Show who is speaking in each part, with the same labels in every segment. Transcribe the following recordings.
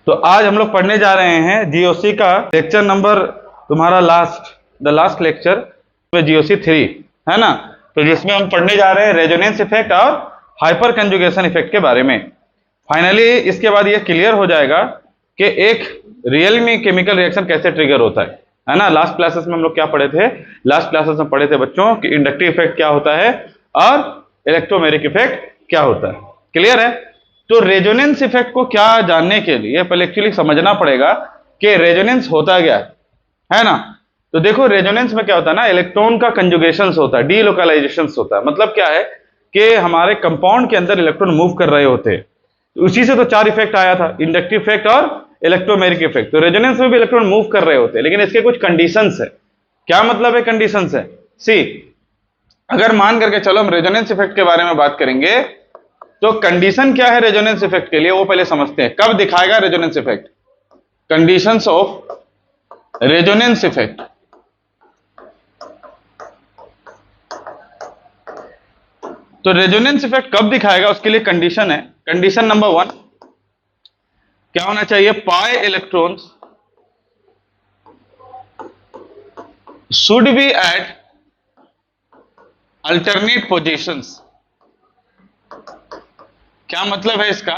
Speaker 1: तो आज हम लोग पढ़ने जा रहे हैं जीओसी का लेक्चर नंबर तुम्हारा लास्ट लेक्चर में जीओसी 3 है ना। तो जिसमें हम पढ़ने जा रहे हैं रेजोनेंस इफेक्ट और हाइपर कंजुगेशन इफेक्ट के बारे में। फाइनली इसके बाद ये क्लियर हो जाएगा कि एक रियल में केमिकल रिएक्शन कैसे ट्रिगर होता है ना। लास्ट क्लासेस में हम लोग क्या पढ़े थे? लास्ट क्लासेस में पढ़े थे बच्चों कि इंडक्टिव इफेक्ट क्या होता है और इलेक्ट्रोमेरिक इफेक्ट क्या होता है। क्लियर है? तो रेजोनेंस इफेक्ट को क्या जानने के लिए पहले एक्चुअली समझना पड़ेगा कि रेजोनेंस होता क्या है ना। तो देखो रेजोनेंस में क्या होता है ना, इलेक्ट्रॉन का कंजुगेशन होता है, डीलोकलाइजेशन होता है। मतलब क्या है कि हमारे कंपाउंड के अंदर इलेक्ट्रॉन मूव कर रहे होते हैं। तो उसी से तो चार इफेक्ट आया था, इंडक्टिव इफेक्ट और इलेक्ट्रोमेरिक इफेक्ट। तो रेजोनेंस में भी इलेक्ट्रॉन मूव कर रहे होते हैं, लेकिन इसके कुछ कंडीशंस है। क्या मतलब है कंडीशंस है? सी, अगर मान करके चलो हम रेजोनेंस इफेक्ट के बारे में बात करेंगे तो कंडीशन क्या है रेजोनेंस इफेक्ट के लिए वो पहले समझते हैं। कब दिखाएगा resonance effect? Conditions of resonance effect. तो रेजोनेंस इफेक्ट कब दिखाएगा उसके लिए कंडीशन है। कंडीशन नंबर 1 क्या होना चाहिए? Pi electrons should be at alternate positions. क्या मतलब है इसका?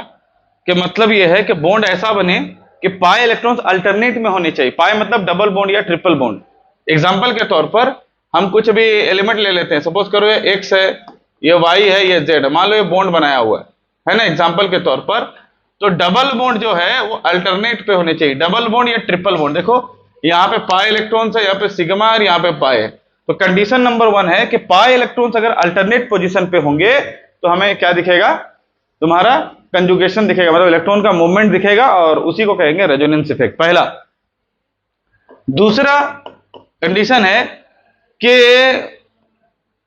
Speaker 1: कि मतलब यह है कि बॉन्ड ऐसा बने कि पाई इलेक्ट्रॉन्स अल्टरनेट में होने चाहिए। पाई मतलब डबल बॉन्ड या ट्रिपल बॉन्ड। एग्जांपल के तौर पर हम कुछ भी एलिमेंट ले लेते हैं, सपोज करो ये एक्स है, ये वाई है, ये जेड, मान लो ये बॉन्ड बनाया हुआ है ना, एग्जांपल के तौर पर। तो डबल बॉन्ड जो है वो अल्टरनेट पे होने चाहिए, डबल बॉन्ड या ट्रिपल बॉन्ड। देखो यहाँ पे पाई इलेक्ट्रॉन्स है, यहाँ पे सिग्मा और यहाँ पे पाई है। तो कंडीशन नंबर 1 है कि पाई इलेक्ट्रॉन्स अगर अल्टरनेट पोजिशन पे होंगे तो हमें क्या दिखेगा? तुम्हारा कंजुगेशन दिखेगा, मतलब इलेक्ट्रॉन का मूवमेंट दिखेगा, और उसी को कहेंगे रेजोनेंस इफेक्ट। पहला। दूसरा कंडीशन है कि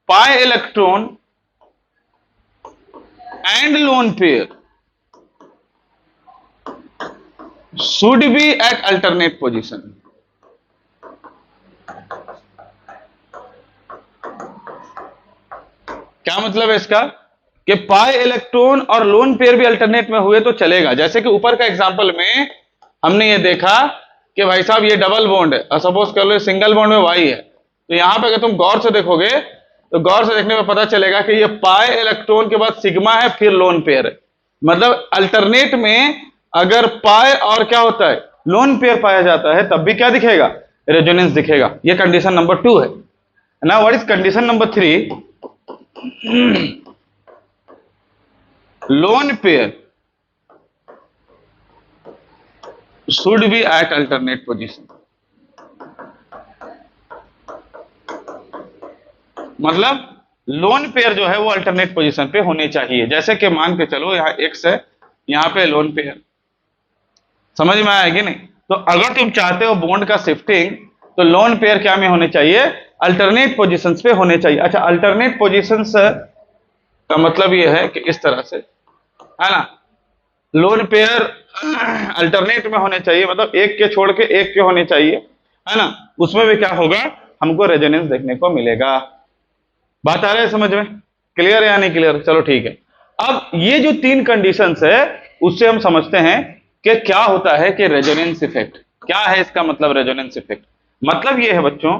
Speaker 1: pi electron and lone pair should be at alternate position. क्या मतलब है इसका? कि पाई इलेक्ट्रॉन और लोन पेयर भी अल्टरनेट में हुए तो चलेगा। जैसे कि ऊपर का एग्जांपल में हमने ये देखा कि भाई साहब ये डबल बॉन्ड है और सपोज कर लो सिंगल बॉन्ड में वाई है। तो यहां पे अगर तुम गौर से देखोगे तो गौर से देखने में पता चलेगा कि ये पाई इलेक्ट्रॉन के बाद सिग्मा है, फिर लोन पेयर है। मतलब अल्टरनेट में अगर पाई और क्या होता है लोन पेयर पाया जाता है तब भी क्या दिखेगा? रेजोनेंस दिखेगा। ये कंडीशन नंबर 2 है ना। What is condition number 3? lone pair should be at alternate position। मतलब लोन पेयर जो है वो अल्टरनेट पोजीशन पे होने चाहिए। जैसे कि मान के चलो यहाँ एक्स है, यहाँ पे लोन पेयर। समझ में आया कि नहीं? तो अगर तुम चाहते हो बॉन्ड का शिफ्टिंग तो लोन पेयर क्या में होने चाहिए? अल्टरनेट पोजीशंस पे होने चाहिए। अच्छा, अल्टरनेट पोजीशंस का मतलब ये है कि इस तरह से है ना, लोन पेयर अल्टरनेट में होने चाहिए, मतलब एक के छोड़ के एक के होने चाहिए, है ना। उसमें भी क्या होगा? हमको रेजोनेंस देखने को मिलेगा। बात आ रहा है समझ में? क्लियर है या नहीं क्लियर? चलो ठीक है। अब ये जो 3 कंडीशंस है उससे हम समझते हैं कि क्या होता है कि रेजोनेंस इफेक्ट क्या है। इसका मतलब रेजोनेंस इफेक्ट मतलब ये है बच्चों,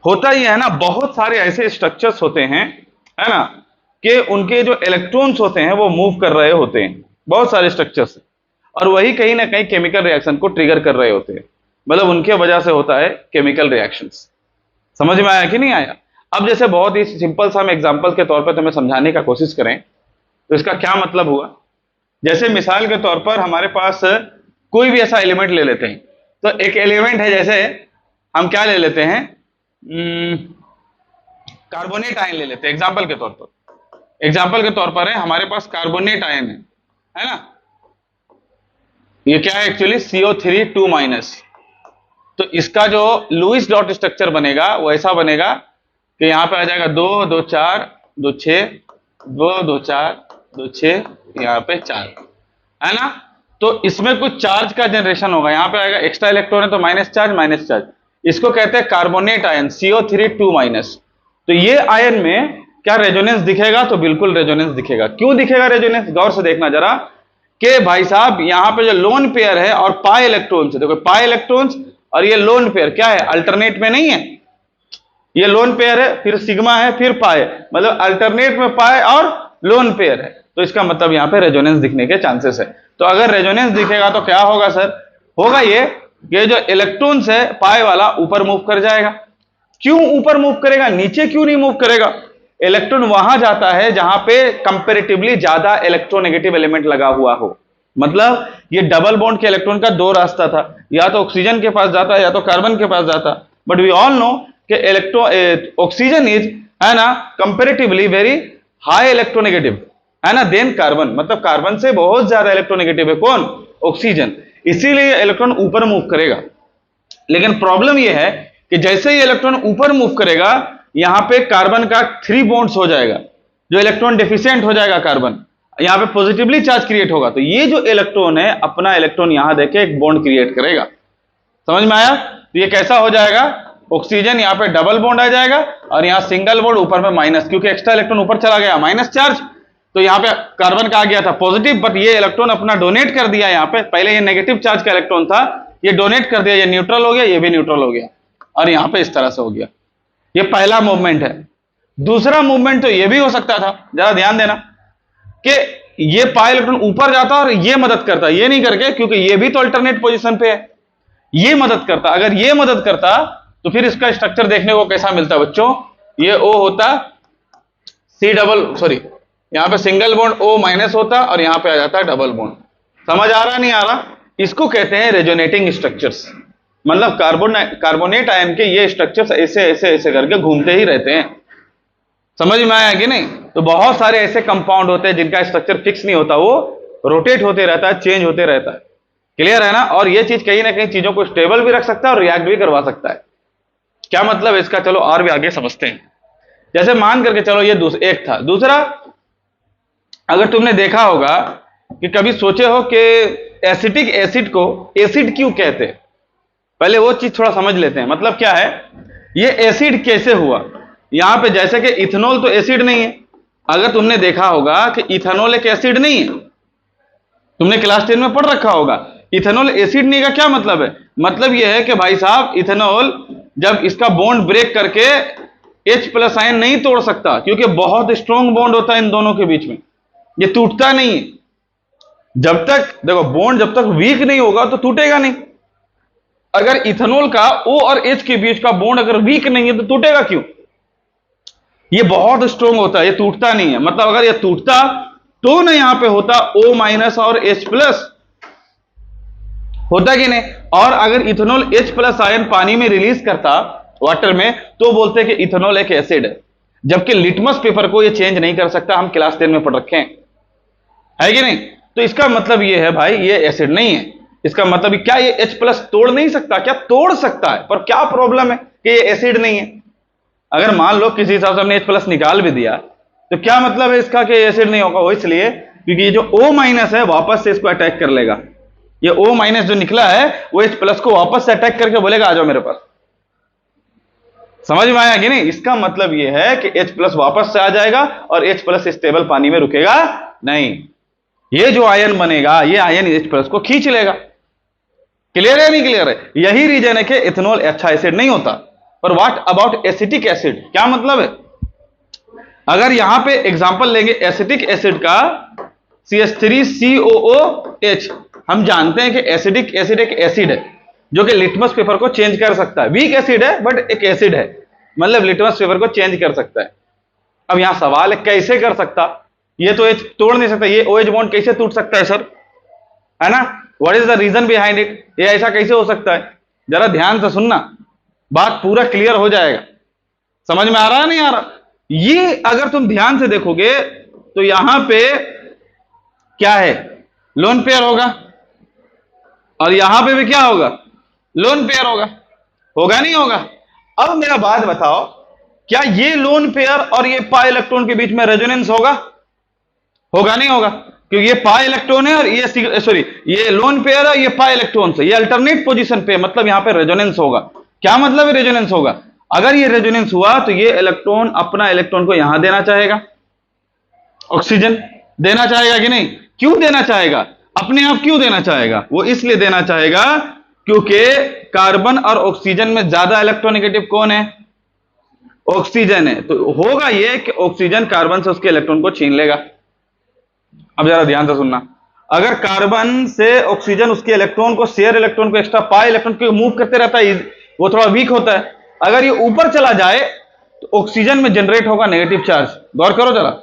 Speaker 1: होता ही है ना, बहुत सारे ऐसे स्ट्रक्चर्स होते हैं है ना कि उनके जो इलेक्ट्रॉन्स होते हैं वो मूव कर रहे होते हैं, बहुत सारे स्ट्रक्चर्स, और वही कहीं ना कहीं केमिकल रिएक्शन को ट्रिगर कर रहे होते हैं। मतलब उनके वजह से होता है केमिकल रिएक्शंस। समझ में आया कि नहीं आया? अब जैसे बहुत ही सिंपल सा हम एग्जांपल के तौर पर तुम्हें समझाने का कोशिश करें तो इसका क्या मतलब हुआ। जैसे मिसाल के तौर पर हमारे पास कोई भी ऐसा एलिमेंट ले लेते हैं। तो एक एलिमेंट है, जैसे हम क्या ले लेते हैं, कार्बोनेट आयन ले लेते हैं एग्जाम्पल के तौर पर। एग्जाम्पल के तौर पर है हमारे पास कार्बोनेट आयन है ना। ये क्या है एक्चुअली? CO3 2-। तो इसका जो लुईस डॉट स्ट्रक्चर बनेगा वो ऐसा बनेगा कि यहां पे आ जाएगा 2 2 4 2 6 2 2 4 2 6, यहां पे 4 है ना। तो इसमें कुछ चार्ज का जनरेशन होगा, यहां पे आएगा एक्स्ट्रा इलेक्ट्रॉन है तो माइनस चार्ज। इसको कहते हैं कार्बोनेट आयन CO3 2-। तो ये आयन में क्या रेजोनेंस दिखेगा? तो बिल्कुल रेजोनेंस दिखेगा। क्यों दिखेगा रेजोनेंस? गौर से देखना जरा। कि भाई साहब यहां पे जो लोन पेयर है और पाई इलेक्ट्रॉन्स है, देखो पाई इलेक्ट्रॉन्स और ये लोन पेयर क्या है, अल्टरनेट में नहीं है। ये लोन पेयर है, फिर सिग्मा है, फिर पाई, मतलब अल्टरनेट में पाई और लोन पेयर है, तो इसका मतलब यहां पे रेजोनेंस दिखने के चांसेस है। तो अगर रेजोनेंस दिखेगा तो क्या होगा सर, होगा ये जो इलेक्ट्रॉन्स है पाई वाला ऊपर मूव कर जाएगा। क्यों ऊपर मूव करेगा, नीचे क्यों नहीं मूव करेगा? इलेक्ट्रॉन वहां जाता है जहां पे कंपैरेटिवली ज्यादा इलेक्ट्रोनेगेटिव एलिमेंट लगा हुआ हो। मतलब ये डबल बॉन्ड के इलेक्ट्रॉन का दो रास्ता था, या तो ऑक्सीजन के पास जाता या तो कार्बन के पास जाता। बट वी ऑल नो कि ऑक्सीजन इज, है ना, कंपैरेटिवली वेरी हाई इलेक्ट्रोनेगेटिव, है ना, देन कार्बन। मतलब कार्बन से बहुत ज्यादा इलेक्ट्रोनेगेटिव है कौन, ऑक्सीजन। इसीलिए इलेक्ट्रॉन ऊपर मूव करेगा। लेकिन प्रॉब्लम यह है कि जैसे ही इलेक्ट्रॉन ऊपर मूव करेगा, यहां पे कार्बन का 3 बॉन्ड्स हो जाएगा, जो इलेक्ट्रॉन डेफिशिएंट हो जाएगा कार्बन, यहां पे पॉजिटिवली चार्ज क्रिएट होगा। तो ये जो इलेक्ट्रॉन है अपना इलेक्ट्रॉन यहां देके एक बॉन्ड क्रिएट करेगा। समझ में आया? तो ये कैसा हो जाएगा, ऑक्सीजन यहां पे डबल बॉन्ड आ जाएगा और यहां सिंगल बॉन्ड ऊपर में माइनस, क्योंकि एक्स्ट्रा इलेक्ट्रॉन ऊपर चला गया, माइनस चार्ज। तो यहां पे कार्बन का आ गया था पॉजिटिव, बट ये इलेक्ट्रॉन अपना डोनेट कर दिया। यहां पे पहले ये नेगेटिव चार्ज का इलेक्ट्रॉन था, ये डोनेट कर दिया, ये न्यूट्रल हो गया, ये भी न्यूट्रल हो गया, और यहां पे इस तरह से हो गया। ये पहला मूवमेंट है। दूसरा मूवमेंट तो ये भी हो सकता था, जरा ध्यान देना, कि ये पाई इलेक्ट्रॉन ऊपर जाता और ये मदद करता, ये नहीं करके, क्योंकि ये भी तो अल्टरनेट पोजीशन पे है, ये मदद करता। अगर ये मदद करता तो फिर इसका स्ट्रक्चर देखने को कैसा मिलता बच्चों, ये O होता, C डबल, सॉरी यहां पे सिंगल बॉन्ड O माइनस होता और यहां पे आ जाता है डबल बॉन्ड। समझ आ रहा नहीं आ रहा? इसको कहते हैं रेजोनेटिंग स्ट्रक्चर्स। मतलब कार्बोनेट आयन के ये स्ट्रक्चर्स ऐसे ऐसे ऐसे करके घूमते ही रहते हैं। समझ में आया कि नहीं? तो बहुत सारे ऐसे कंपाउंड होते हैं जिनका स्ट्रक्चर फिक्स नहीं होता, वो रोटेट होते रहता है, चेंज होते रहता है। क्लियर है ना? और ये चीज कहीं ना कहीं चीजों को स्टेबल भी रख सकता है और रिएक्ट भी करवा सकता है। क्या मतलब इसका, चलो और भी आगे समझते हैं। जैसे मान करके चलो ये एक था। दूसरा, अगर तुमने देखा होगा कि कभी सोचे हो कि एसिटिक एसिड को एसिड क्यों कहते हैं, पहले वो चीज थोड़ा समझ लेते हैं। मतलब क्या है, ये एसिड कैसे हुआ? यहां पे जैसे कि इथेनॉल तो एसिड नहीं है। अगर तुमने देखा होगा कि इथेनॉल एक एसिड नहीं है, तुमने क्लास 10 में पढ़ रखा होगा। इथेनॉल एसिड नहीं का क्या मतलब है? मतलब यह है कि भाई साहब इथेनॉल जब इसका बॉन्ड ब्रेक करके H+ आयन नहीं तोड़ सकता, क्योंकि बहुत स्ट्रॉन्ग बॉन्ड होता है इन दोनों के बीच में, ये टूटता नहीं है। जब तक देखो बॉन्ड जब तक वीक नहीं होगा तो टूटेगा नहीं। अगर इथेनॉल का O और H के बीच का बॉन्ड अगर वीक नहीं है तो टूटेगा क्यों? ये बहुत स्ट्रॉन्ग होता है, ये टूटता नहीं है। मतलब अगर ये टूटता तो ना यहां पे होता O- और H+, होता कि नहीं? और अगर इथेनॉल H+ आयन पानी में रिलीज करता, वाटर में, तो बोलते हैं कि इथेनॉल एक एसिड है। जबकि लिटमस पेपर को ये चेंज नहीं कर सकता, हम क्लास 10 में पढ़ रखे हैं, है कि नहीं? तो इसका मतलब ये है भाई ये एसिड नहीं है। इसका मतलब क्या ये H+ तोड़ नहीं सकता? क्या तोड़ सकता है, पर क्या प्रॉब्लम है कि ये एसिड नहीं है। अगर मान लो किसी हिसाब से हमने H+ निकाल भी दिया, तो क्या मतलब है इसका कि एसिड नहीं होगा? वो इसलिए क्योंकि ये जो O- है वापस से इसको अटैक कर लेगा। ये O- जो निकला है वो H+ को वापस से अटैक करके बोलेगा आ जाओ मेरे पास। समझ में आया कि नहीं? इसका मतलब यह है कि H+ वापस से आ जाएगा और H+ स्टेबल पानी में रुकेगा नहीं। ये जो आयन बनेगा, ये आयन H+ को खींच लेगा। क्लियर है नहीं क्लियर है? यही रीजन है कि इथेनॉल अच्छा एसिड नहीं होता। पर व्हाट अबाउट एसिटिक एसिड, क्या मतलब है? अगर यहां पे एग्जांपल लेंगे एसिटिक एसिड का CH3COOH, हम जानते हैं कि एसिडिक एसिड एक एसिड है जो कि लिटमस पेपर को चेंज कर सकता है। वीक एसिड है बट एक एसिड है, मतलब लिटमस पेपर को चेंज कर सकता है। अब यहां सवाल है कैसे कर सकता? ये तो H तोड़ नहीं सकता, ये OH बॉन्ड कैसे टूट सकता है सर, है ना? What is the reason behind it? ये ऐसा कैसे हो सकता है? जरा ध्यान से सुनना, बात पूरा क्लियर हो जाएगा। समझ में आ रहा है नहीं आ रहा? ये अगर तुम ध्यान से देखोगे तो यहां पे क्या है, लोन पेयर होगा, और यहां पे भी क्या होगा, लोन पेयर होगा। होगा नहीं होगा? अब मेरा बात बताओ, क्या ये लोन पेयर और ये पाई इलेक्ट्रॉन के बीच में रेजोनेंस होगा? होगा नहीं होगा? क्योंकि ये पाई इलेक्ट्रॉन है और ये सॉरी ये लोन पेयर है, ये पाई इलेक्ट्रॉन है, ये अल्टरनेट पोजीशन पे, मतलब यहां पे रेजोनेंस होगा। क्या मतलब है रेजोनेंस होगा? अगर ये रेजोनेंस हुआ तो ये इलेक्ट्रॉन अपना इलेक्ट्रॉन को यहां देना चाहेगा, ऑक्सीजन देना चाहेगा कि नहीं? क्यों देना चाहेगा? अपने आप क्यों देना चाहेगा? वो इसलिए देना चाहेगा क्योंकि कार्बन और ऑक्सीजन में ज्यादा इलेक्ट्रोनेगेटिव कौन है? ऑक्सीजन है। तो होगा ये कि ऑक्सीजन कार्बन से उसके इलेक्ट्रॉन को छीन लेगा। अब जरा ध्यान से सुनना, अगर कार्बन से ऑक्सीजन उसके इलेक्ट्रॉन को, शेयर इलेक्ट्रॉन को, एक्स्ट्रा पाई इलेक्ट्रॉन को मूव करते रहता है, वो थोड़ा वीक होता है। अगर ये ऊपर चला जाए तो ऑक्सीजन में जनरेट होगा नेगेटिव चार्ज। गौर करो जरा,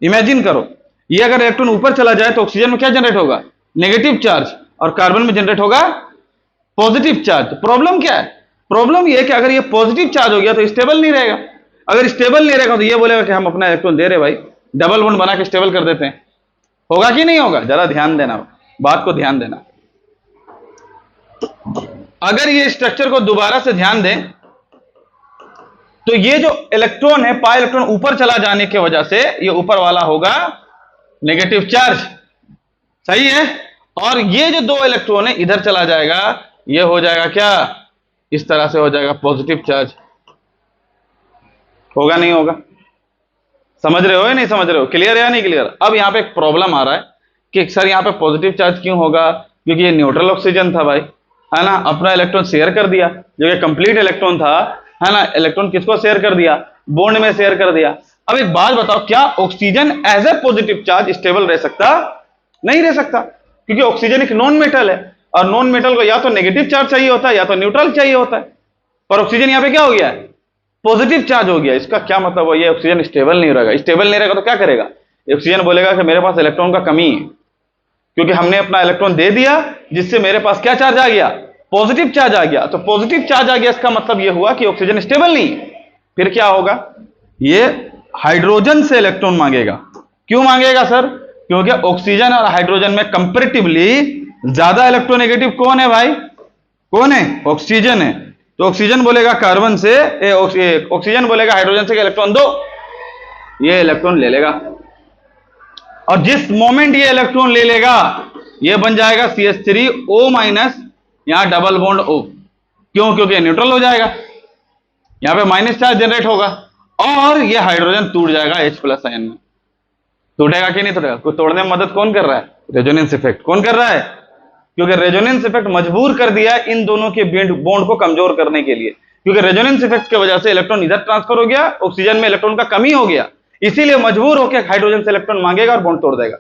Speaker 1: इमेजिन करो, ये अगर इलेक्ट्रॉन ऊपर चला जाए तो ऑक्सीजन में क्या जनरेट होगा? नेगेटिव चार्ज, और कार्बन में जनरेट होगा पॉजिटिव चार्ज। तो प्रॉब्लम क्या है? प्रॉब्लम ये है कि अगर ये पॉजिटिव चार्ज हो गया तो स्टेबल नहीं रहेगा। अगर स्टेबल नहीं रहेगा तो ये बोलेगा कि हम अपना इलेक्ट्रॉन दे रहे भाई, डबल बॉन्ड बना के स्टेबल कर देते हैं। होगा कि नहीं होगा? जरा ध्यान देना, बात को ध्यान देना। अगर ये स्ट्रक्चर को दोबारा से ध्यान दें तो ये जो इलेक्ट्रॉन है, पाई इलेक्ट्रॉन ऊपर चला जाने की वजह से ये ऊपर वाला होगा नेगेटिव चार्ज, सही है। और ये जो दो इलेक्ट्रॉन है इधर चला जाएगा, ये हो जाएगा क्या? इस तरह से हो जाएगा पॉजिटिव चार्ज। होगा नहीं होगा? समझ रहे हो या नहीं समझ रहे हो? क्लियर है या नहीं क्लियर? अब यहां पे एक प्रॉब्लम आ रहा है कि सर यहां पे पॉजिटिव चार्ज क्यों होगा? क्योंकि ये न्यूट्रल ऑक्सीजन था भाई, है ना, अपना इलेक्ट्रॉन शेयर कर दिया, जो कि कंप्लीट इलेक्ट्रॉन था, है ना। इलेक्ट्रॉन किसको शेयर कर दिया? बॉन्ड में शेयर कर दिया। अब एक बात बताओ, क्या oxygen as a positive charge stable रह सकता? नहीं रह सकता, क्योंकि ऑक्सीजन एक नॉन मेटल है, और नॉन मेटल को या तो नेगेटिव चार्ज चाहिए होता है या तो न्यूट्रल चाहिए होता है। पर ऑक्सीजन यहां पे क्या हो गया है? पॉजिटिव चार्ज हो गया। इसका क्या मतलब हुआ? ये ऑक्सीजन स्टेबल नहीं रहेगा। स्टेबल नहीं रहेगा तो क्या करेगा? ऑक्सीजन बोलेगा कि मेरे पास इलेक्ट्रॉन का कमी है, क्योंकि हमने अपना इलेक्ट्रॉन दे दिया, जिससे मेरे पास क्या चार्ज आ गया? पॉजिटिव चार्ज आ गया। तो पॉजिटिव चार्ज आ गया, इसका मतलब यह हुआ कि ऑक्सीजन स्टेबल नहीं है। फिर क्या होगा? ये हाइड्रोजन से इलेक्ट्रॉन मांगेगा। क्यों मांगेगा सर? क्योंकि ऑक्सीजन और हाइड्रोजन में कंपैरेटिवली ज्यादा इलेक्ट्रोनेगेटिव कौन है भाई? कौन है? ऑक्सीजन है। तो ऑक्सीजन बोलेगा कार्बन से, ऑक्सीजन बोलेगा हाइड्रोजन से इलेक्ट्रॉन दो, ये इलेक्ट्रॉन ले लेगा। और जिस मोमेंट ये इलेक्ट्रॉन ले लेगा, ये बन जाएगा CH3O-, यहां डबल बॉन्ड O। क्यों? क्योंकि न्यूट्रल हो जाएगा, यहां पे माइनस चार्ज जनरेट होगा, और ये हाइड्रोजन टूट जाएगा H+ आयन में। टूटेगा कि नहीं टूटेगा? को तोड़ने में मदद कौन कर रहा है? Resonance effect. कौन कर रहा है? क्योंकि रेजोनेंस इफेक्ट मजबूर कर दिया इन दोनों के बॉन्ड को कमजोर करने के लिए। क्योंकि रेजोनेंस इफेक्ट की वजह से इलेक्ट्रॉन इधर ट्रांसफर हो गया, ऑक्सीजन में इलेक्ट्रॉन का कमी हो गया, इसीलिए मजबूर होकर हाइड्रोजन से इलेक्ट्रॉन मांगेगा और बॉन्ड तोड़ देगा।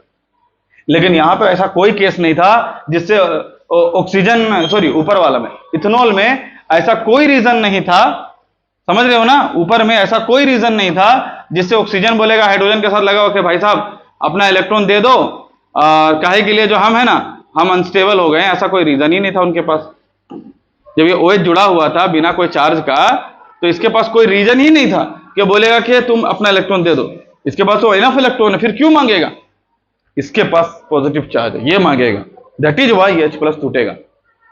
Speaker 1: लेकिन यहां पर ऐसा कोई केस नहीं था जिससे ऑक्सीजन, सॉरी ऊपर वाला में, इथेनॉल में ऐसा कोई रीजन नहीं था, समझ रहे हो ना, ऊपर में ऐसा कोई रीजन नहीं था जिससे ऑक्सीजन बोलेगा हाइड्रोजन के साथ लगा हो कि भाई साहब अपना इलेक्ट्रॉन दे दो, काहे के लिए जो हम है ना, हम अनस्टेबल हो गए। ऐसा कोई रीजन ही नहीं था उनके पास। जब ये OH जुड़ा हुआ था बिना कोई चार्ज का, तो इसके पास कोई रीजन ही नहीं था कि बोलेगा कि तुम अपना इलेक्ट्रॉन दे दो। इसके पास तो इनफ इलेक्ट्रॉन है, फिर क्यों मांगेगा? इसके पास पॉजिटिव चार्ज है, ये मांगेगा। दैट इज वाई H+ टूटेगा।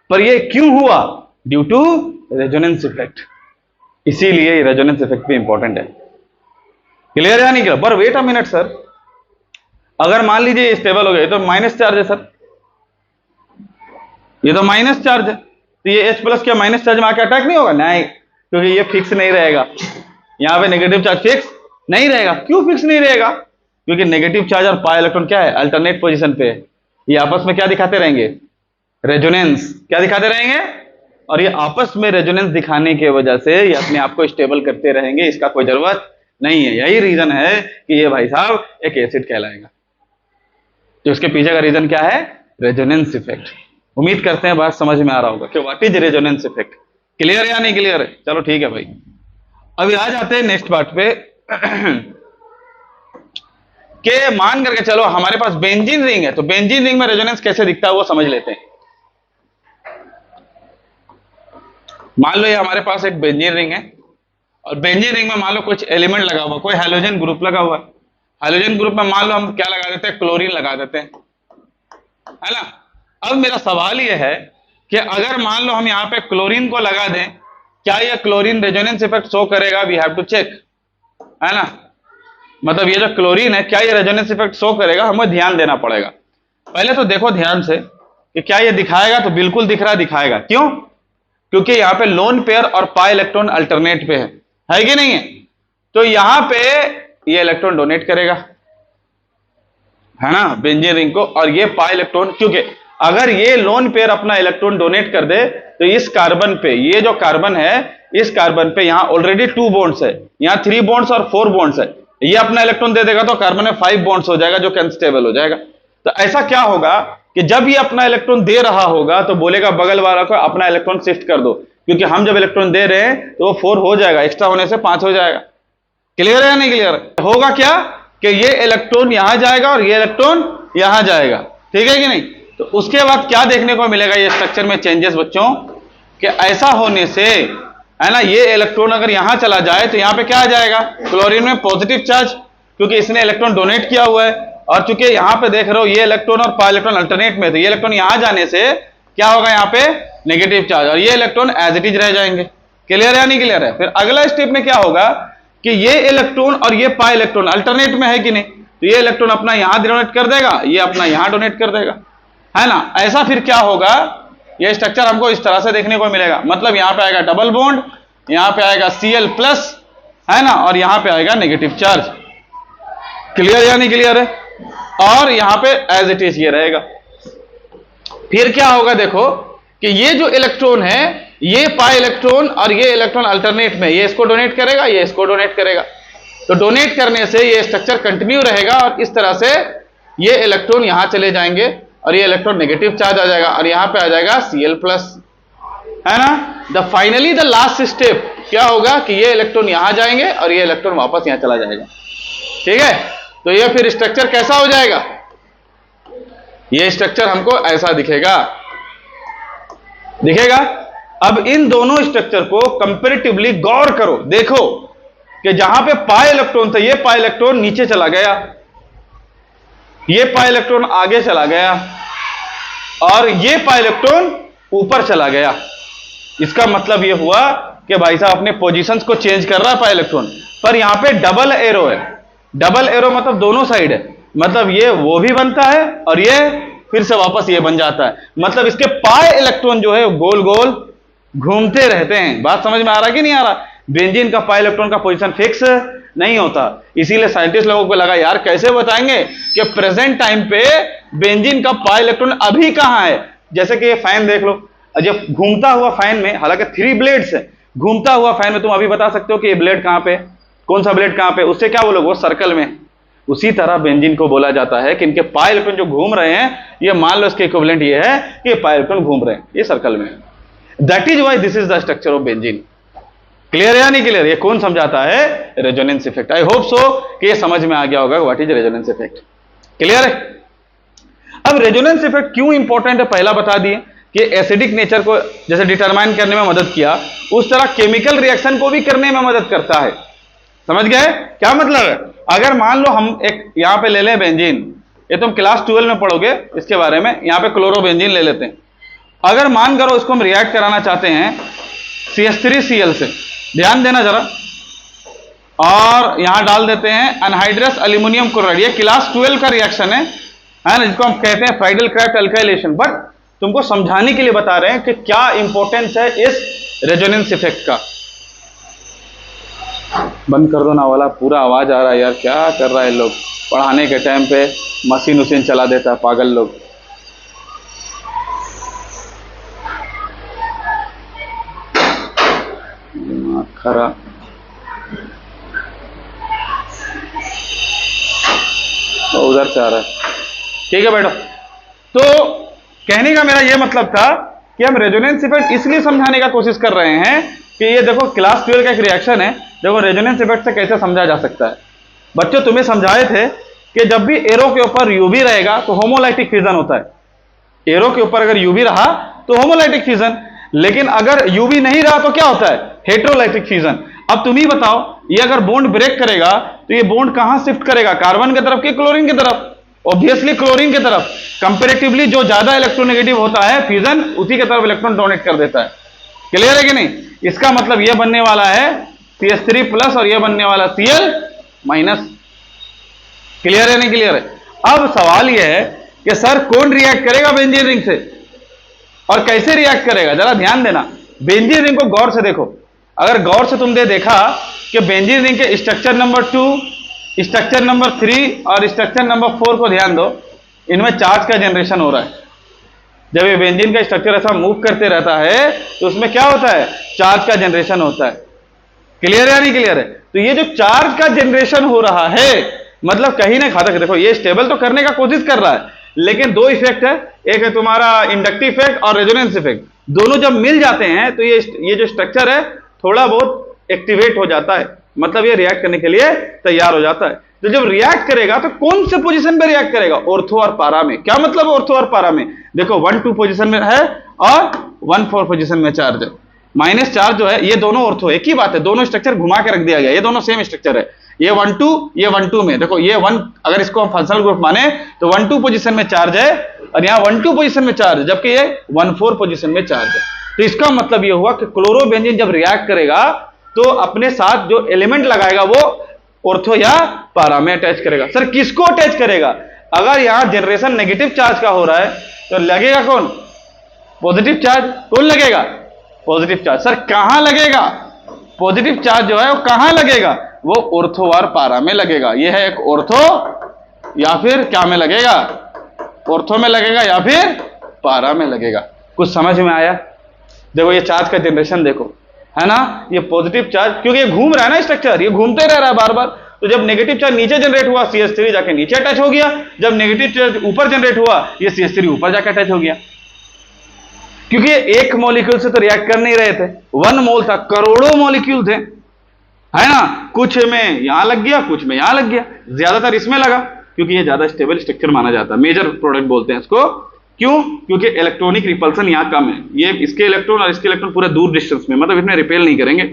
Speaker 1: पर ये क्यों हुआ? Due to resonance effect. इसीलिए रेजोनेंस इफेक्ट भी इंपॉर्टेंट है। क्लियर है नहीं क्लियर? पर वेट अ मिनट सर, अगर मान लीजिए स्टेबल हो गए तो माइनस चार्ज है सर, ये तो माइनस चार्ज है, तो ये H+ क्या माइनस चार्ज में आके अटैक नहीं होगा? नहीं, क्योंकि ये फिक्स नहीं रहेगा। यहां पे नेगेटिव चार्ज फिक्स नहीं रहेगा। क्यों फिक्स नहीं रहेगा? क्योंकि नेगेटिव चार्ज और पाई इलेक्ट्रॉन क्या है? अल्टरनेट पोजीशन पे है। ये आपस में क्या दिखाते रहेंगे? रेजोनेंस। क्या दिखाते रहेंगे? और ये आपस में रेजोनेंस दिखाने की वजह से ये अपने आप को स्टेबल करते रहेंगे। इसका कोई जरूरत नहीं है। यही रीजन है कि ये भाई साहब एक एसिड कहलाएगा। तो इसके पीछे का रीजन क्या है? Resonance effect. उम्मीद करते हैं बात समझ में आ रहा होगा कि what is resonance effect. Clear है या नहीं क्लियर है? चलो ठीक है भाई, अभी आ जाते हैं नेक्स्ट पार्ट पे। के मान करके चलो हमारे पास बेंजीन रिंग है, तो बेंजीन रिंग में रेजोनेंस कैसे दिखता है वो समझ लेते हैं। मान लो ये हमारे पास एक बेंजीन रिंग है, और बेंजीन रिंग में मान लो कुछ एलिमेंट लगा हुआ, कोई हैलोजन ग्रुप लगा हुआ है। हैलोजन ग्रुप में मान लो हम क्या लगा देते हैं? क्लोरीन लगा देते हैं, है ना। अब मेरा सवाल यह है कि अगर मान लो हम यहां पे क्लोरीन को लगा दें, क्या यह क्लोरीन रेजोनेंस इफेक्ट शो करेगा? वी हैव टू चेक, है ना। मतलब ये जो क्लोरीन है, क्या ये रेजोनेंस इफेक्ट शो करेगा? हमें ध्यान देना पड़ेगा। पहले तो देखो ध्यान से कि क्या ये दिखाएगा, तो बिल्कुल दिख रहा है, दिखाएगा। क्यों? क्योंकि यहां पे लोन पेयर और पाई इलेक्ट्रॉन अल्टरनेट पे है कि नहीं है? तो यहां पे ये इलेक्ट्रॉन डोनेट करेगा, है ना, बेंजीन रिंग को, और ये पाई इलेक्ट्रॉन, क्योंकि अगर ये लोन पेयर अपना इलेक्ट्रॉन डोनेट कर दे तो इस कार्बन पे, ये जो कार्बन है इस कार्बन पे यहां ऑलरेडी 2 बॉन्ड्स है, यहां 3 बॉन्ड्स और 4 बॉन्ड्स है, ये अपना इलेक्ट्रॉन दे देगा तो कार्बन में 5 बॉन्ड्स हो जाएगा जो कि अनस्टेबल हो जाएगा। तो ऐसा क्या होगा कि जब ये अपना इलेक्ट्रॉन दे रहा होगा तो बोलेगा बगल वाला को अपना इलेक्ट्रॉन शिफ्ट कर दो, क्योंकि हम जब इलेक्ट्रॉन दे रहे हैं तो वो 4 हो जाएगा, एक्स्ट्रा होने से 5 हो जाएगा। क्लियर है या नहीं क्लियर? होगा क्या कि ये इलेक्ट्रॉन यहां जाएगा और ये इलेक्ट्रॉन यहां जाएगा, ठीक है कि नहीं? तो उसके बाद क्या देखने को मिलेगा ये स्ट्रक्चर में चेंजेस बच्चों, कि ऐसा होने से, है ना, ये इलेक्ट्रॉन अगर यहां चला जाए तो यहां पे क्या आ जाएगा, क्लोरीन में पॉजिटिव चार्ज, क्योंकि इसने इलेक्ट्रॉन डोनेट किया हुआ है, और चूंकि यहां पे देख रहे हो ये इलेक्ट्रॉन और पाई इलेक्ट्रॉन अल्टरनेट में, तो ये इलेक्ट्रॉन यहां जाने से क्या होगा, यहां पे नेगेटिव चार्ज, और ये इलेक्ट्रॉन एज इट इज रह जाएंगे। क्लियर है या नहीं क्लियर है? फिर अगला स्टेप में क्या होगा कि ये इलेक्ट्रॉन और ये पाई इलेक्ट्रॉन अल्टरनेट में है कि नहीं, तो ये इलेक्ट्रॉन अपना यहां डोनेट कर देगा, ये अपना यहां डोनेट कर देगा, है ना। ऐसा फिर क्या होगा, ये स्ट्रक्चर हमको इस तरह से देखने को मिलेगा, मतलब यहां पे आएगा डबल बॉन्ड, यहां पे आएगा Cl प्लस, है ना, और यहां पे आएगा नेगेटिव चार्ज। क्लियर या नहीं क्लियर है? और यहां पे एज इट इज ये रहेगा। फिर क्या होगा देखो कि ये जो इलेक्ट्रॉन है, ये पाई इलेक्ट्रॉन और ये इलेक्ट्रॉन अल्टरनेट में, ये इसको डोनेट करेगा, ये इसको डोनेट करेगा, तो डोनेट करने से ये स्ट्रक्चर कंटिन्यू रहेगा, और इस तरह से ये इलेक्ट्रॉन यहां चले जाएंगे और ये इलेक्ट्रॉन नेगेटिव चार्ज आ जाएगा, और यहां पे आ जाएगा Cl प्लस, है ना। The finally the last step क्या होगा कि ये इलेक्ट्रॉन यहां जाएंगे और ये इलेक्ट्रॉन वापस यहां चला जाएगा, ठीक है। तो ये फिर स्ट्रक्चर कैसा हो जाएगा, ये स्ट्रक्चर हमको ऐसा दिखेगा। अब इन दोनों स्ट्रक्चर को कंपैरेटिवली गौर करो, देखो कि जहां पे पाई इलेक्ट्रॉन था, ये पाई इलेक्ट्रॉन नीचे चला गया, ये पाई इलेक्ट्रॉन आगे चला गया, और ये पाई इलेक्ट्रॉन ऊपर चला गया। इसका मतलब ये हुआ कि भाई साहब अपने पोजीशंस को चेंज कर रहा है पाई इलेक्ट्रॉन, पर यहां पे डबल एरो है। डबल एरो मतलब दोनों साइड है, मतलब ये वो भी बनता है और ये फिर से वापस ये बन जाता है, मतलब इसके पाई इलेक्ट्रॉन जो है गोल गोल घूमते रहते हैं। बात समझ में आ रहा कि नहीं आ रहा? बेंजीन का पाई इलेक्ट्रॉन का पोजीशन फिक्स नहीं होता, इसीलिए साइंटिस्ट लोगों को लगा यार कैसे बताएंगे कि प्रेजेंट टाइम पे बेंजीन का पाई इलेक्ट्रॉन अभी कहां है। जैसे कि ये फैन देख लो, जब घूमता हुआ फैन में, हालांकि 3 ब्लेड्स है, घूमता हुआ फैन में तुम अभी बता सकते हो कि ये ब्लेड कहां पे, कौन सा ब्लेड कहां पे, उससे क्या बोलोगे, वो सर्कल में। उसी तरह बेंजीन को बोला जाता है कि इनके पाई इलेक्ट्रॉन जो घूम रहे हैं, ये मान लो इसके इक्विवेलेंट ये है कि पाई इलेक्ट्रॉन घूम रहे हैं ये सर्कल में। That is why this is the structure of benzene. Clear है या नहीं क्लियर? ये कौन समझाता है? Resonance effect. I hope so कि ये समझ में आ गया होगा what is resonance effect. Clear है? अब रेजोनेंस इफेक्ट क्यों इंपॉर्टेंट है पहला बता दिए कि एसिडिक नेचर को जैसे डिटरमाइन करने में मदद किया, उस तरह केमिकल रिएक्शन को भी करने में मदद करता है। समझ गए क्या मतलब है? अगर मान लो हम एक यहां पे ले लें बेंजीन, ये तुम क्लास 12 में पढ़ोगे इसके बारे में, यहां पे क्लोरोबेंजीन ले लेते हैं। अगर मान करो इसको हम रिएक्ट कराना चाहते हैं CH3Cl से, ध्यान देना जरा, और यहां डाल देते हैं अनहाइड्रस एल्यूमिनियम क्लोराइड। ये क्लास 12 का रिएक्शन है ना, जिसको हम कहते हैं फ्राइडल-क्राफ्ट अल्काइलेशन। बट तुमको समझाने के लिए बता रहे हैं कि क्या इंपॉर्टेंस है इस रेजोनेंस इफेक्ट का। बंद कर दो ना वाला, पूरा आवाज आ रहा है यार, क्या कर रहा है लोग, पढ़ाने के टाइम पे मशीन उसीन चला देता है पागल लोग। खरा तो उधर से आ रहा है, ठीक है बेटा। तो कहने का मेरा यह मतलब था कि हम रेजोनेंस इफेक्ट इसलिए समझाने का कोशिश कर रहे हैं कि ये देखो क्लास 12 का एक रिएक्शन है, देखो रेजोनेंस इफेक्ट से कैसे समझा जा सकता है। बच्चों तुम्हें समझाए थे कि जब भी एरो के ऊपर यूवी रहेगा तो होमोलाइटिक फिजन होता है। एरो के ऊपर अगर यूवी रहा तो होमोलाइटिक फिजन, लेकिन अगर यूवी नहीं रहा तो क्या होता है? हेटेरोलाइटिक फिजन। अब तुम ही बताओ, ये अगर बॉन्ड ब्रेक करेगा तो ये बॉन्ड कहां शिफ्ट करेगा, कार्बन की तरफ कि क्लोरीन की तरफ? ऑब्वियसली क्लोरीन की तरफ। कंपैरेटिवली जो ज्यादा इलेक्ट्रोनेगेटिव होता है फिजन, उसी की तरफ इलेक्ट्रॉन डोनेट कर देता है। क्लियर है कि नहीं? इसका मतलब यह बनने वाला है CH3 प्लस और यह बनने वाला Cl माइनस। क्लियर है नहीं क्लियर है? अब सवाल यह है कि सर कौन रिएक्ट करेगा बेंजीन रिंग से और कैसे रिएक्ट करेगा? जरा ध्यान देना, बेंजीन रिंग को गौर से देखो। अगर गौर से तुमने देखा कि बेंजीन रिंग के स्ट्रक्चर नंबर 2 स्ट्रक्चर नंबर 3 और स्ट्रक्चर नंबर 4 को ध्यान दो, इनमें चार्ज का जनरेशन हो रहा है। जब ये बेंजीन का स्ट्रक्चर ऐसा मूव करते रहता है तो उसमें क्या होता है, चार्ज का जनरेशन होता है। क्लियर या नहीं क्लियर है? तो ये जो चार्ज का जनरेशन हो रहा है, मतलब कहीं ना कहीं देखो ये स्टेबल तो करने का कोशिश कर रहा है, लेकिन दो इफेक्ट है, एक है तुम्हारा इंडक्टिव इफेक्ट और रेजोनेंस इफेक्ट। दोनों जब मिल जाते हैं तो ये जो स्ट्रक्चर है थोड़ा बहुत एक्टिवेट हो जाता है, मतलब ये रिएक्ट करने के लिए तैयार हो जाता है। तो जब रिएक्ट करेगा तो कौन से पोजीशन पे रिएक्ट करेगा, ऑर्थो और पारा में। क्या मतलब ऑर्थो और पारा में, देखो 1-2 पोजीशन में है और 1-4 पोजीशन में चार्ज है। माइनस चार्ज जो है ये दोनों ऑर्थो, एक ही बात है, दोनों स्ट्रक्चर घुमा के रख दिया गया, ये दोनों सेम स्ट्रक्चर है। ये 1-2 ये 1-2 में देखो, ये 1 अगर इसको हम फंक्शनल ग्रुप माने तो 1-2 पोजीशन में चार्ज है और यहां 1-2 पोजीशन में चार्ज है, जबकि ये 1-4 पोजीशन में चार्ज है। तो इसका मतलब ये हुआ कि क्लोरोबेंजीन जब रिएक्ट करेगा तो अपने साथ जो एलिमेंट लगाएगा वो ऑर्थो या पारा में अटैच करेगा। सर किसको अटैच करेगा? अगर यहां जनरेशन नेगेटिव चार्ज का हो रहा है तो लगेगा कौन, पॉजिटिव चार्ज। कौन लगेगा, पॉजिटिव चार्ज। सर कहां लगेगा, पॉजिटिव चार्ज जो है वो कहां लगेगा, वो ऑर्थो और पारा में लगेगा। ये है एक ऑर्थो या फिर क्या में लगेगा, ऑर्थो में लगेगा या फिर पारा में लगेगा। कुछ समझ में आया? देखो ये चार्ज का जनरेशन देखो, है ना, ये पॉजिटिव चार्ज, क्योंकि ये घूम रहा है ना स्ट्रक्चर, ये घूमते रह रहा है बार बार। तो जब नेगेटिव चार्ज नीचे जनरेट हुआ CH3 जाके नीचे अटैच हो गया, जब नेगेटिव चार्ज ऊपर जनरेट हुआ ये CH3 ऊपर जाके अटैच हो गया। क्योंकि ये एक मॉलिक्यूल से तो रिएक्ट कर नहीं रहे थे, 1 मोल था, करोड़ों मॉलिक्यूल थे, है ना। कुछ में यहां लग गया, कुछ में यहां लग गया, ज्यादातर इसमें लगा क्योंकि ये ज्यादा स्टेबल स्ट्रक्चर माना जाता है, मेजर प्रोडक्ट बोलते हैं इसको। क्यों? क्योंकि इलेक्ट्रॉनिक रिपल्सन यहां कम है, ये इसके इलेक्ट्रॉन और इसके इलेक्ट्रॉन पूरे दूर डिस्टेंस में, मतलब इसमें रिपेल नहीं करेंगे,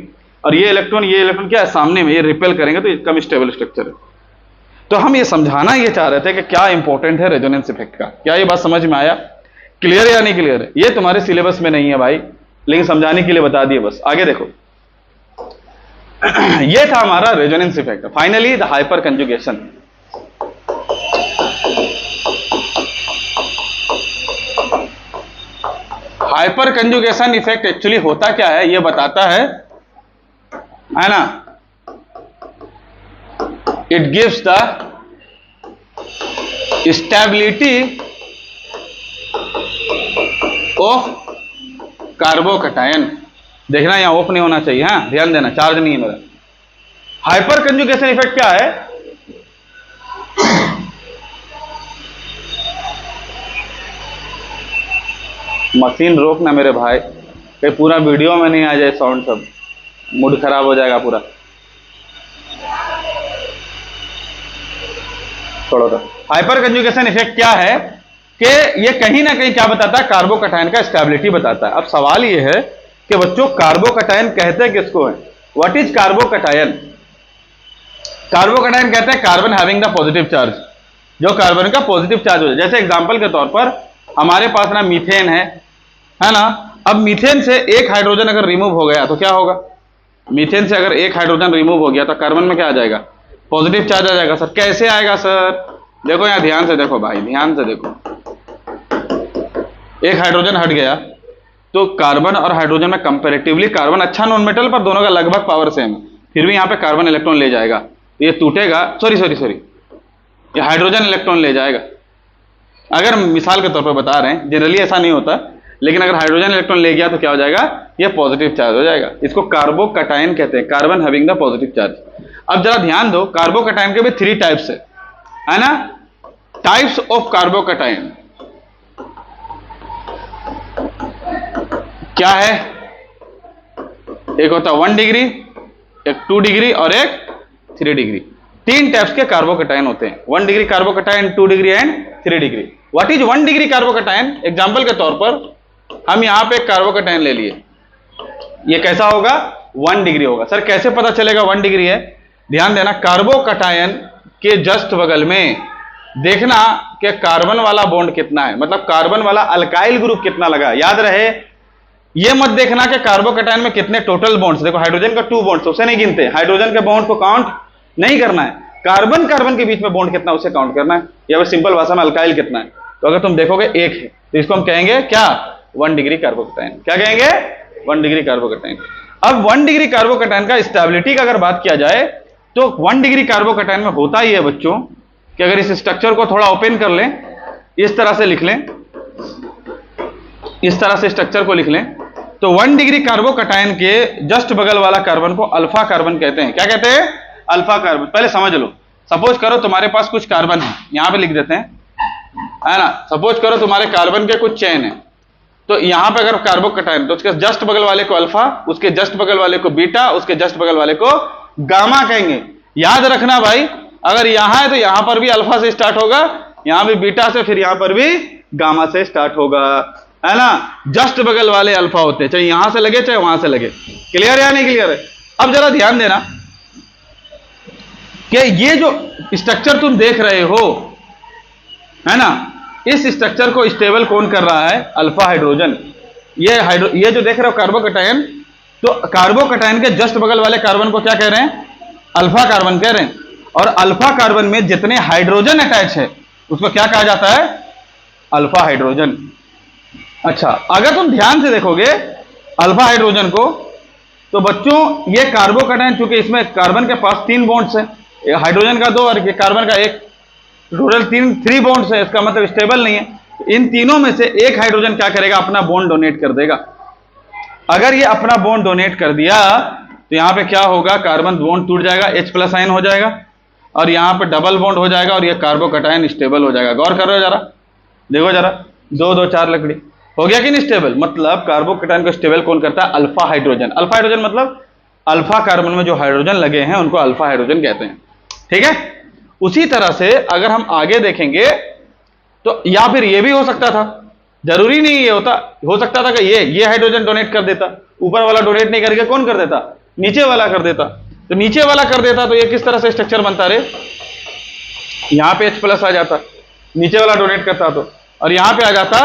Speaker 1: और ये इलेक्ट्रॉन क्या है, सामने में, ये रिपेल करेंगे, तो ये कम स्टेबल स्ट्रक्चर है। तो हम ये समझाना ये चाह रहे थे कि क्या इंपॉर्टेंट है रेजोनेंस इफेक्ट का। क्या ये बात समझ में आया? क्लियर या नहीं क्लियर है? ये तुम्हारे सिलेबस में नहीं है भाई, लेकिन समझाने के लिए बता दिए बस। आगे देखो ये था हमारा resonance effect. Finally the hyper conjugation. Hyper conjugation effect actually होता क्या है ये बताता है ना। It gives the stability of carbocation. देखना यहां ऑफ नहीं होना चाहिए, हाँ ध्यान देना, चार्ज नहीं है मेरा। हाइपर कंजुगेशन इफेक्ट क्या है? मशीन रोक ना मेरे भाई, कहीं पूरा वीडियो में नहीं आ जाए साउंड, सब मूड खराब हो जाएगा पूरा। छोड़ो तो। हाइपर कंजुगेशन इफेक्ट क्या है कि ये कहीं ना कहीं क्या बताता है, कार्बोकैटायन का स्टेबिलिटी बताता है। अब सवाल ये है कि बच्चों कार्बोकैटायन कहते हैं किसको है? What is carbocation? कार्बोकैटायन कहते हैं carbon having the positive charge, जो कार्बन का पॉजिटिव चार्ज हो जाए। जैसे एग्जांपल के तौर पर हमारे पास ना मीथेन है ना। अब मीथेन से एक हाइड्रोजन अगर रिमूव हो गया तो क्या होगा? मीथेन से अगर एक हाइड्रोजन रिमूव हो गया तो कार्बन में क्या आ जाएगा? पॉजिटिव चार्ज आ जाएगा। सर कैसे आएगा सर? देखो यहां ध्यान से देखो भाई, ध्यान से देखो, एक हाइड्रोजन हट गया तो कार्बन और हाइड्रोजन में कंपैरेटिवली कार्बन अच्छा नॉन मेटल, पर दोनों का लगभग पावर सेम है, फिर भी यहां पे कार्बन इलेक्ट्रॉन ले जाएगा, ये टूटेगा, सॉरी ये हाइड्रोजन इलेक्ट्रॉन ले जाएगा। अगर मिसाल के तौर पर बता रहे हैं, जनरली ऐसा नहीं होता, लेकिन अगर हाइड्रोजन इलेक्ट्रॉन ले गया तो क्या हो जाएगा? ये पॉजिटिव चार्ज हो जाएगा। इसको कार्बोकैटायन कहते हैं, carbon having the positive charge. अब जरा ध्यान दो, कार्बोकैटायन के भी 3 टाइप्स है ना। टाइप्स ऑफ कार्बोकैटायन क्या है? एक होता है 1 डिग्री, एक 2 डिग्री और एक 3 डिग्री। 3 टाइप्स के कार्बोकैटायन होते हैं, 1 degree carbocation, 2 degree and 3 degree. What is 1 degree carbocation? Example के तौर पर हम यहां पे एक कार्बोकैटायन ले लिए, ये कैसा होगा? 1 डिग्री होगा। सर कैसे पता चलेगा 1 डिग्री है? ध्यान देना, कार्बोकैटायन के जस्ट बगल में देखना कि कार्बन वाला बॉन्ड कितना है, मतलब कार्बन वाला अल्काइल ग्रुप कितना लगा। याद रहे, ये मत देखना कि कार्बोकैटायन में कितने टोटल बॉन्ड्स, देखो हाइड्रोजन का 2 बॉन्ड्स, उसे नहीं गिनते, हाइड्रोजन के बॉन्ड को काउंट नहीं करना है। कार्बन कार्बन के बीच में बॉन्ड कितना उसे काउंट करना है, या फिर सिंपल भाषा में अल्काइल कितना है। तो अगर तुम देखोगे 1 है तो इसको हम कहेंगे क्या? 1 डिग्री कार्बोकैटायन। क्या कहेंगे? 1 डिग्री कार्बोकैटायन। अब 1 डिग्री कार्बोकैटायन का स्टेबिलिटी का अगर बात किया जाए तो 1 डिग्री कार्बोकैटायन में होता ही है बच्चों कि अगर इस स्ट्रक्चर को थोड़ा ओपन कर लें, इस तरह से लिख लें, इस तरह से स्ट्रक्चर को लिख लें, तो 1 डिग्री कार्बोकैटायन के जस्ट बगल वाला कार्बन को अल्फा कार्बन कहते हैं। क्या कहते हैं? Alpha carbon. पहले समझ लो, सपोज करो तुम्हारे पास कुछ कार्बन है, यहां पे लिख देते हैं, है ना। सपोज करो तुम्हारे कार्बन के कुछ चेन है, तो यहां पे अगर कार्बोकैटायन, तो उसके जस्ट बगल वाले को अल्फा, उसके जस्ट बगल वाले को बीटा, उसके जस्ट बगल वाले को गामा कहेंगे। याद रखना भाई, अगर यहां है तो यहां पर भी अल्फा से स्टार्ट होगा, यहां भी बीटा से, फिर यहां पर भी गामा से स्टार्ट होगा, है ना। जस्ट बगल वाले अल्फा होते हैं, चाहे यहां से लगे चाहे वहां से लगे। क्लियर है या नहीं क्लियर है? अब जरा ध्यान देना कि ये जो स्ट्रक्चर तुम देख रहे हो, है ना, इस स्ट्रक्चर को स्टेबल कौन कर रहा है? Alpha hydrogen. ये जो देख रहे हो कार्बोकैटायन, तो कार्बोकैटायन के जस्ट बगल वाले कार्बन को क्या कह रहे हैं? अल्फा कार्बन कह रहे हैं। और अल्फा कार्बन में जितने हाइड्रोजन अटैच है उसको क्या कहा जाता है? Alpha hydrogen. अच्छा, अगर तुम ध्यान से देखोगे अल्फा हाइड्रोजन को, तो बच्चों ये कार्बोकैटायन, चूंकि इसमें कार्बन के पास 3 बॉन्ड्स है, हाइड्रोजन का 2 और कार्बन का 1, टोटल 3 बॉन्ड्स है, इसका मतलब स्टेबल नहीं है। इन तीनों में से एक हाइड्रोजन क्या करेगा? अपना बॉन्ड डोनेट कर देगा। अगर ये अपना बॉन्ड डोनेट कर दिया तो यहां पे क्या होगा? कार्बन बॉन्ड टूट जाएगा, H+ आयन हो जाएगा, और यहां पे डबल बॉन्ड हो जाएगा, और ये कार्बोकैटायन स्टेबल हो जाएगा। गौर कर रहे हो जरा, देखो जरा, 2 2 4 लकड़ी हो गया कि नहीं स्टेबल? मतलब कार्बोकैटायन को स्टेबल कौन करता है? Alpha hydrogen. अल्फा हाइड्रोजन मतलब अल्फा कार्बन में जो हाइड्रोजन लगे हैं उनको अल्फा हाइड्रोजन कहते हैं। ठीक है। उसी तरह से अगर हम आगे देखेंगे तो, या फिर ये भी हो सकता था, जरूरी नहीं ये होता, हो सकता था कि ये हाइड्रोजन डोनेट कर देता, ऊपर वाला डोनेट नहीं करके कौन कर देता? नीचे वाला कर देता। तो नीचे वाला कर देता तो ये किस तरह से स्ट्रक्चर बनता रे? यहां पे H+ आ जाता, नीचे वाला डोनेट करता तो, और यहां पे आ जाता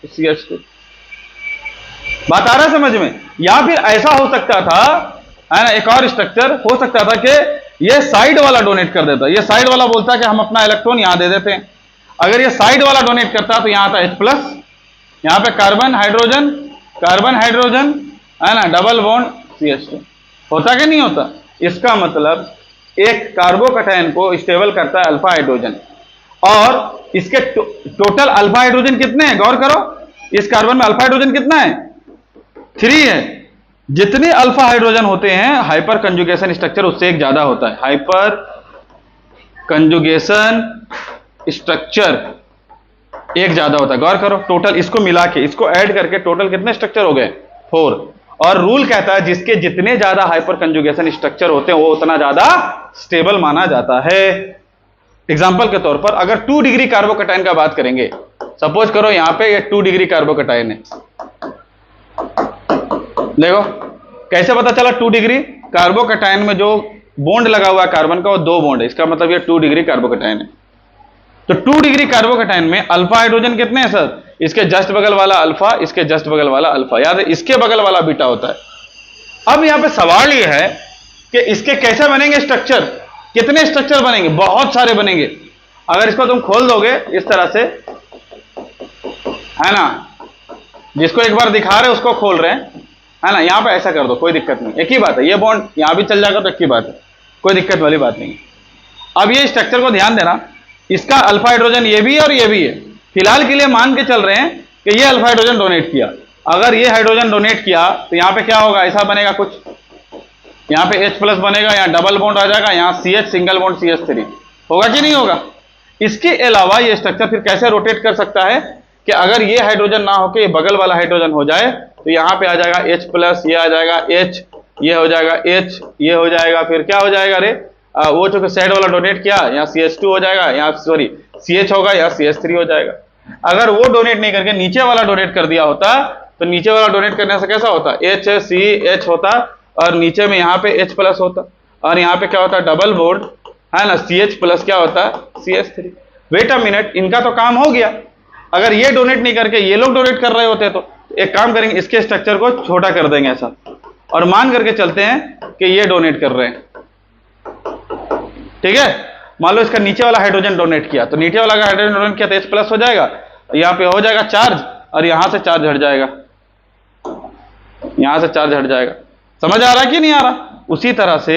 Speaker 1: CH2। बात आ रहा है समझ में? या फिर ऐसा हो सकता था, है ना, एक और स्ट्रक्चर हो सकता था कि ये साइड वाला डोनेट कर देता। ये साइड वाला बोलता है कि हम अपना इलेक्ट्रॉन यहां दे देते हैं। अगर ये साइड वाला डोनेट करता तो यहां आता H+, यहां पे कार्बन हाइड्रोजन, है ना, डबल बॉन्ड CH2। होता कि नहीं होता? इसका मतलब एक कार्बोकैटायन को स्टेबल करता है अल्फा हाइड्रोजन, और इसके टोटल अल्फा हाइड्रोजन कितने हैं? गौर करो, इस कार्बन में अल्फा हाइड्रोजन कितना है? 3 है। जितने अल्फा हाइड्रोजन होते हैं, हाइपर कंजुगेशन स्ट्रक्चर उससे एक ज्यादा होता है। हाइपर कंजुगेशन स्ट्रक्चर एक ज्यादा होता है। गौर करो, टोटल इसको मिला के, इसको ऐड करके टोटल कितने स्ट्रक्चर हो गए? 4। और रूल कहता है जिसके जितने ज्यादा हाइपर कंजुगेशन स्ट्रक्चर होते हैं वो उतना ज्यादा स्टेबल माना जाता है। एग्जांपल के तौर पर अगर 2 डिग्री कार्बोकैटायन का बात करेंगे, सपोज करो यहां पे ये 2 डिग्री कार्बोकैटायन है। देखो कैसे पता चला 2 डिग्री? कार्बोकैटायन में जो बॉन्ड लगा हुआ है कार्बन का वो 2 बॉन्ड है, इसका मतलब ये 2 डिग्री कार्बोकैटायन है। तो 2 डिग्री कार्बोकैटायन में अल्फा हाइड्रोजन कितने हैं सर? इसके जस्ट बगल वाला अल्फा, इसके जस्ट बगल वाला अल्फा, याद है इसके बगल वाला बीटा होता है। अब यहां पे सवाल यह है कि इसके कैसे बनेंगे स्ट्रक्चर? कितने स्ट्रक्चर बनेंगे? बहुत सारे बनेंगे। अगर इसको तुम खोल दोगे इस तरह से, है ना, जिसको एक बार दिखा रहे उसको खोल रहे हैं, है ना, यहां पे ऐसा कर दो, कोई दिक्कत नहीं, एक ही बात है। ये बॉन्ड यहां भी चल जाएगा तो एक ही बात है, कोई दिक्कत वाली बात नहीं। अब ये स्ट्रक्चर को ध्यान देना, इसका अल्फा हाइड्रोजन ये भी है और ये भी है। फिलहाल के लिए मान के चल रहे हैं कि ये अल्फा हाइड्रोजन डोनेट किया। अगर ये हाइड्रोजन डोनेट किया तो यहां पे क्या होगा? ऐसा बनेगा कुछ, यहां पे H+ बनेगा, यहां डबल बॉन्ड आ जाएगा, यहां CH सिंगल बॉन्ड CH3 होगा कि नहीं होगा? इसके अलावा ये स्ट्रक्चर फिर कैसे रोटेट कर सकता है कि अगर ये हाइड्रोजन ना होकर ये बगल वाला हाइड्रोजन हो जाए तो यहां पे आ जाएगा H+, ये आ जाएगा H, ये हो जाएगा H, ये हो जाएगा, फिर क्या हो जाएगा रे? वो जो साइड वाला डोनेट किया, यहाँ CH2 हो जाएगा, यहाँ सॉरी CH होगा, यहाँ CH3 हो जाएगा। अगर वो डोनेट नहीं करके नीचे वाला डोनेट कर दिया होता तो नीचे वाला डोनेट करने से कैसा होता? HCH होता, और नीचे में यहाँ पे H+ होता, और यहाँ पे क्या होता? डबल बॉन्ड, है ना, CH+ क्या होता है? CH3। वेट अ मिनट, इनका तो काम हो गया। अगर ये डोनेट नहीं करके ये लोग डोनेट कर रहे होते तो एक काम करेंगे, इसके स्ट्रक्चर को छोटा कर देंगे ऐसा, और मान करके चलते हैं कि ये डोनेट कर रहे हैं। ठीक है, मान लो इसका नीचे वाला हाइड्रोजन डोनेट किया, तो नीचे वाला हाइड्रोजन डोनेट किया तो H+ हो जाएगा, यहां पे हो जाएगा चार्ज, और यहां से चार्ज हट जाएगा, यहां से चार्ज हट जाएगा। समझ आ रहा है कि नहीं आ रहा? उसी तरह से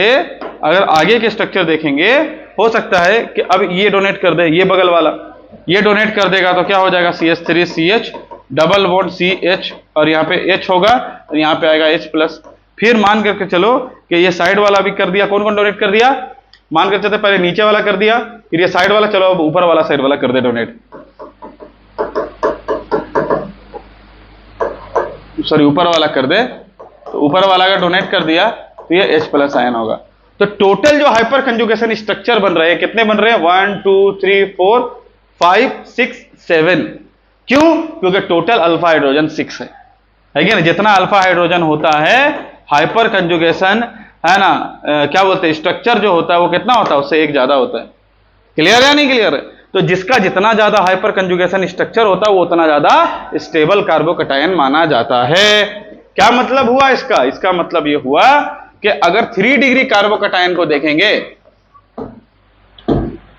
Speaker 1: अगर आगे के स्ट्रक्चर देखेंगे, हो सकता है कि अब ये डोनेट कर दे, ये बगल वाला ये डोनेट कर देगा, तो क्या हो जाएगा CH3 CH double bond CH, और यहाँ पे H होगा और यहाँ पे आएगा H+। फिर मान करके चलो कि ये साइड वाला भी कर दिया। कौन कौन डोनेट कर दिया? मान कर चलते पहले नीचे वाला कर दिया, फिर ये साइड वाला, चलो अब ऊपर वाला साइड वाला कर दे डोनेट, सॉरी ऊपर वाला कर दे। तो ऊपर वाला का डोनेट कर दिया तो ये H+ आयन होगा। तो टोटल जो हाइपर कंजुगेशन स्ट्रक्चर बन रहे हैं, कितने बन रहे हैं? 1 2 3 4 5 6 7। क्यों? क्योंकि टोटल अल्फा हाइड्रोजन 6 है कि ना? जितना अल्फा हाइड्रोजन होता है हाइपर कंजुगेशन है ना, क्या बोलते हैं, स्ट्रक्चर जो होता है वो कितना होता है? उससे एक ज्यादा होता है। क्लियर है नहीं क्लियर है? तो जिसका जितना ज्यादा हाइपर कंजुगेशन स्ट्रक्चर होता है वो उतना ज्यादा स्टेबल कार्बोकैटायन माना जाता है। क्या मतलब हुआ इसका? इसका मतलब ये हुआ कि अगर 3 डिग्री कार्बोकैटायन को देखेंगे,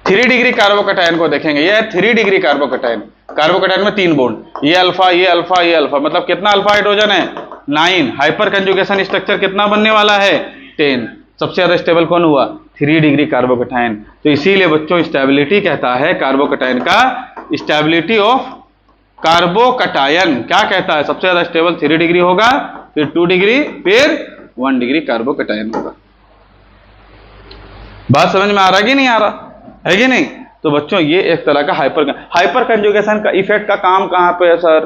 Speaker 1: 3 डिग्री कार्बोकैटायन को देखेंगे, ये है 3 डिग्री कार्बोकैटायन। कार्बोकैटायन में 3 बॉन्ड, ये अल्फा ये अल्फा ये अल्फा, मतलब कितना अल्फा हाइड्रोजन है? 9। हाइपर कंजुगेशन स्ट्रक्चर कितना बनने वाला है? 10। सबसे ज्यादा स्टेबल कौन हुआ? 3 डिग्री कार्बोकैटायन। तो इसीलिए बच्चों स्टेबिलिटी कहता है कार्बोकैटायन का, स्टेबिलिटी ऑफ कार्बोकैटायन क्या कहता है? सबसे ज्यादा स्टेबल 3 डिग्री होगा, फिर 2 डिग्री, फिर 1 डिग्री कार्बोकैटायन होगा। बात समझ में आ रहा कि नहीं आ रहा है कि नहीं? तो बच्चों ये एक तरह का हाइपर कंजुगेशन का इफेक्ट का काम कहां पे है सर?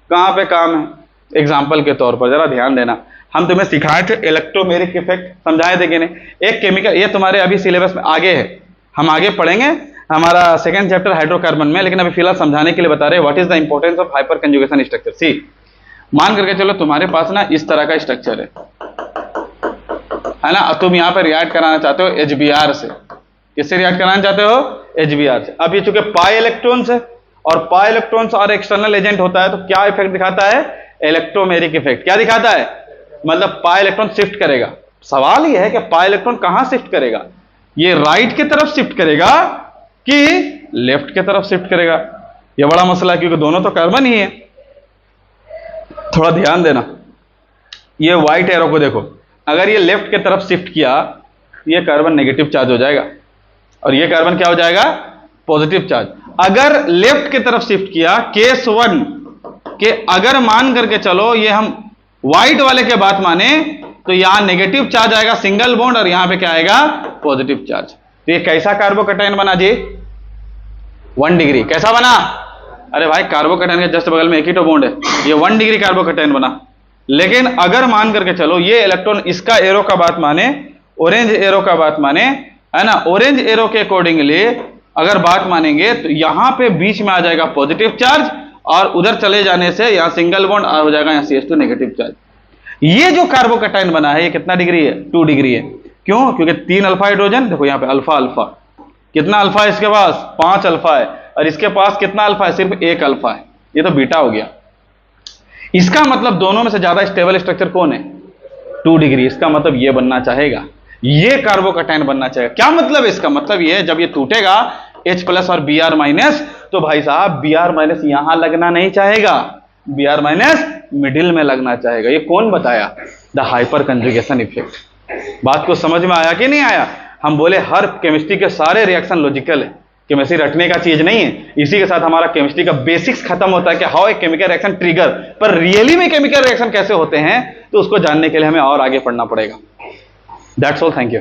Speaker 1: कहां पे काम है? एग्जांपल के तौर पर जरा ध्यान देना, हम तुम्हें सिखाए थे इलेक्ट्रोमेरिक इफेक्ट, समझाए थे कि नहीं? एक केमिकल, ये तुम्हारे अभी सिलेबस में आगे है, हम आगे पढ़ेंगे, हमारा 2nd चैप्टर हाइड्रोकार्बन में, लेकिन अभी फिलहाल समझाने के लिए बता रहे हैं what is the importance of hyperconjugation structure. See, मान करके चलो तुम्हारे पास ना इस तरह का स्ट्रक्चर है ना, तुम यहां पर रिएक्ट कराना चाहते हो HBr से। किससे रिएक्ट कराना चाहते हो? HBr से। अब ये चूंकि पाई इलेक्ट्रॉन्स है और पाई इलेक्ट्रॉन्स और एक्सटर्नल एजेंट होता है, तो क्या इफेक्ट दिखाता है? Electromeric effect. क्या दिखाता है? मतलब पाई इलेक्ट्रॉन शिफ्ट करेगा। सवाल यह है कि पाई इलेक्ट्रॉन कहां शिफ्ट करेगा? ये राइट की तरफ शिफ्ट करेगा कि लेफ्ट की तरफ शिफ्ट करेगा? ये बड़ा मसला है, क्योंकि दोनों तो कार्बन ही है। थोड़ा ध्यान देना, ये व्हाइट एरो को देखो, अगर ये लेफ्ट की तरफ शिफ्ट किया, ये कार्बन नेगेटिव चार्ज हो जाएगा और ये कार्बन क्या हो जाएगा? Positive charge. अगर लेफ्ट की तरफ शिफ्ट किया, केस 1 के अगर मान करके चलो ये हम व्हाइट वाले के बात माने, तो यहां नेगेटिव चार्ज आएगा सिंगल बॉन्ड और यहां पे क्या आएगा? Positive charge. तो ये कैसा कार्बोकैटायन बना जी? 1 डिग्री। कैसा बना? अरे भाई कार्बोकैटायन के जस्ट बगल में एक ही तो बॉन्ड है, ये 1 डिग्री कार्बोकैटायन बना। लेकिन अगर मान करके चलो ये इलेक्ट्रॉन इसका एरो का बात माने, ऑरेंज एरो का बात माने, है ना, ऑरेंज एरो के अकॉर्डिंगली अगर बात मानेंगे तो यहां पे बीच में आ जाएगा पॉजिटिव चार्ज और उधर चले जाने से यहां सिंगल बॉन्ड हो जाएगा, यहां CH2 नेगेटिव चार्ज। ये जो कार्बोकैटायन बना है ये कितना डिग्री है? 2 डिग्री है। क्यों? क्योंकि 3 अल्फा हाइड्रोजन, देखो यहां पे अल्फा अल्फा, कितना अल्फा है इसके पास? 5 अल्फा है, और इसके पास कितना अल्फा है? सिर्फ 1 अल्फा है, ये तो बीटा हो गया। इसका मतलब दोनों में से ज्यादा स्टेबल स्ट्रक्चर कौन है? 2 डिग्री। इसका मतलब ये बनना चाहेगा, ये कार्बोकैटायन बनना चाहेगा। क्या मतलब है इसका? मतलब ये जब ये टूटेगा H+ और Br-, तो भाई साहब Br- यहां लगना नहीं चाहेगा, Br- मिडिल में लगना चाहेगा। ये कौन बताया? The hyper conjugation effect. बात को समझ में आया कि नहीं आया? हम बोले हर केमिस्ट्री के सारे रिएक्शन लॉजिकल है, केमिस्ट्री रटने का चीज नहीं है। इसी के साथ हमारा केमिस्ट्री का बेसिक्स खत्म होता है कि how a chemical reaction trigger, पर रियली में केमिकल रिएक्शन कैसे होते हैं, तो उसको जानने के लिए हमें और आगे पढ़ना पड़ेगा। That's all, thank you.